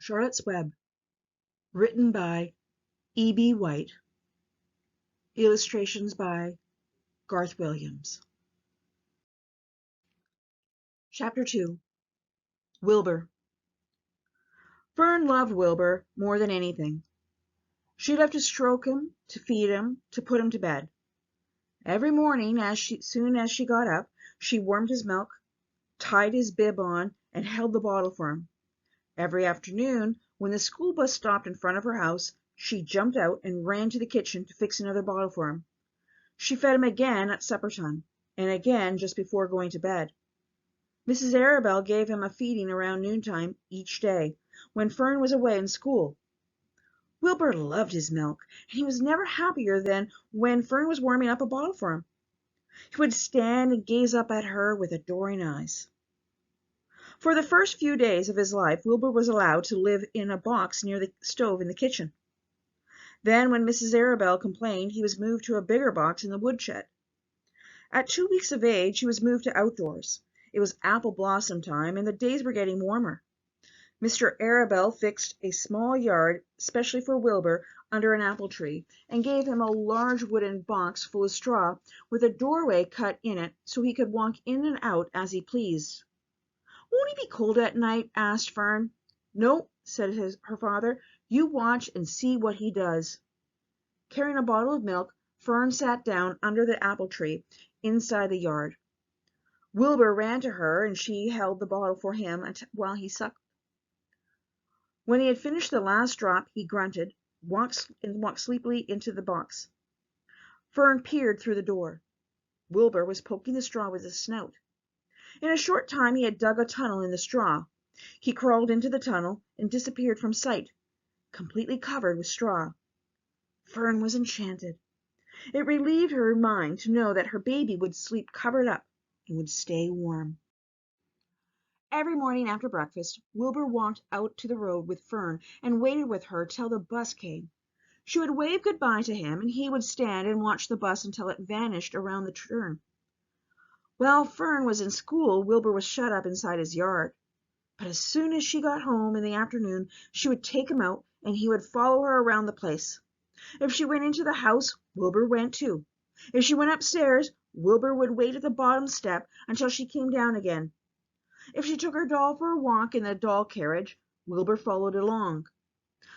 Charlotte's Web, written by E.B. White, illustrations by Garth Williams. Chapter 2. Wilbur. Fern loved Wilbur more than anything. She loved to stroke him, to feed him, to put him to bed. Every morning, soon as she got up, she warmed his milk, tied his bib on, and held the bottle for him. Every afternoon, when the school bus stopped in front of her house, she jumped out and ran to the kitchen to fix another bottle for him. She fed him again at supper time, and again just before going to bed. Mrs. Arabelle gave him a feeding around noontime each day, when Fern was away in school. Wilbur loved his milk, and he was never happier than when Fern was warming up a bottle for him. He would stand and gaze up at her with adoring eyes. For the first few days of his life, Wilbur was allowed to live in a box near the stove in the kitchen. Then, when Mrs. Arabelle complained, he was moved to a bigger box in the woodshed. At 2 weeks of age, he was moved to outdoors. It was apple blossom time, and the days were getting warmer. Mr. Arabelle fixed a small yard, specially for Wilbur, under an apple tree, and gave him a large wooden box full of straw, with a doorway cut in it so he could walk in and out as he pleased. "Won't he be cold at night?" asked Fern. "No," said her father. "You watch and see what he does." Carrying a bottle of milk, Fern sat down under the apple tree inside the yard. Wilbur ran to her, and she held the bottle for him while he sucked. When he had finished the last drop, he grunted, walked sleepily into the box. Fern peered through the door. Wilbur was poking the straw with his snout. In a short time he had dug a tunnel in the straw. He crawled into the tunnel and disappeared from sight, completely covered with straw. Fern was enchanted. It relieved her mind to know that her baby would sleep covered up and would stay warm. Every morning after breakfast, Wilbur walked out to the road with Fern and waited with her till the bus came. She would wave good-bye to him, and he would stand and watch the bus until it vanished around the turn. While Fern was in school, Wilbur was shut up inside his yard. But as soon as she got home in the afternoon, she would take him out, and he would follow her around the place. If she went into the house, Wilbur went too. If she went upstairs, Wilbur would wait at the bottom step until she came down again. If she took her doll for a walk in the doll carriage, Wilbur followed along.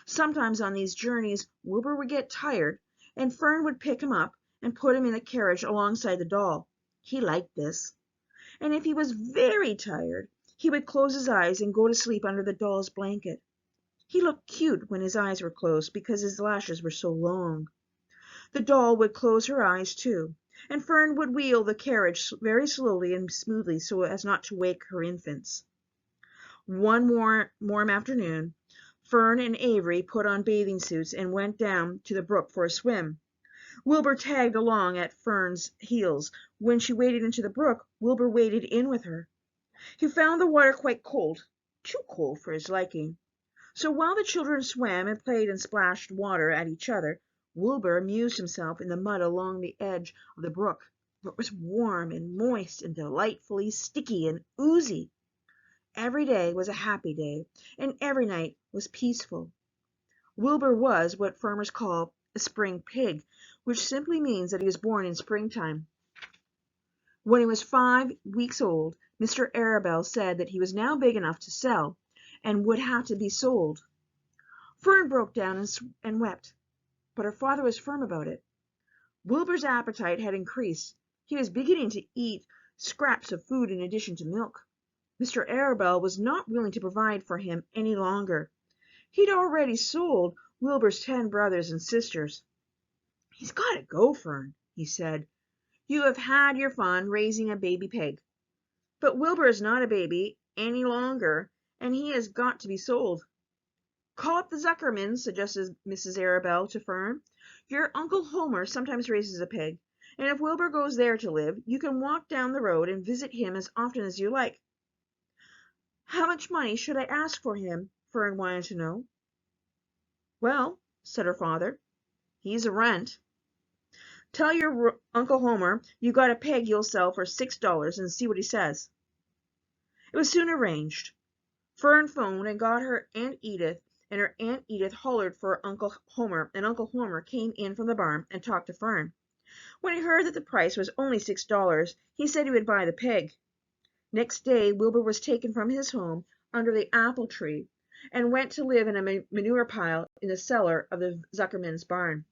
Sometimes on these journeys, Wilbur would get tired, and Fern would pick him up and put him in the carriage alongside the doll. He liked this. And if he was very tired, he would close his eyes and go to sleep under the doll's blanket. He looked cute when his eyes were closed because his lashes were so long. The doll would close her eyes too, and Fern would wheel the carriage very slowly and smoothly so as not to wake her infants. One warm afternoon, Fern and Avery put on bathing suits and went down to the brook for a swim. Wilbur tagged along at Fern's heels. When she waded into the brook, Wilbur waded in with her. He found the water quite cold, too cold for his liking. So while the children swam and played and splashed water at each other, Wilbur amused himself in the mud along the edge of the brook, where it was warm and moist and delightfully sticky and oozy. Every day was a happy day, and every night was peaceful. Wilbur was what farmers call a spring pig, which simply means that he was born in springtime. When he was 5 weeks old, Mr. Arabelle said that he was now big enough to sell and would have to be sold. Fern broke down and wept, but her father was firm about it. Wilbur's appetite had increased. He was beginning to eat scraps of food in addition to milk. Mr. Arabelle was not willing to provide for him any longer. He'd already sold Wilbur's 10 brothers and sisters. "He's got to go, Fern," he said. "You have had your fun raising a baby pig. But Wilbur is not a baby any longer, and he has got to be sold." "Call up the Zuckermans," suggested Mrs. Arabelle to Fern. "Your Uncle Homer sometimes raises a pig, and if Wilbur goes there to live, you can walk down the road and visit him as often as you like." "How much money should I ask for him?" Fern wanted to know. "Well," said her father, "he's a rent. Tell your Uncle Homer you got a pig you'll sell for $6 and see what he says." It was soon arranged. Fern phoned and got her Aunt Edith, and her Aunt Edith hollered for Uncle Homer, and Uncle Homer came in from the barn and talked to Fern. When he heard that the price was only $6, he said he would buy the pig. Next day Wilbur was taken from his home under the apple tree and went to live in a manure pile in the cellar of the Zuckerman's barn.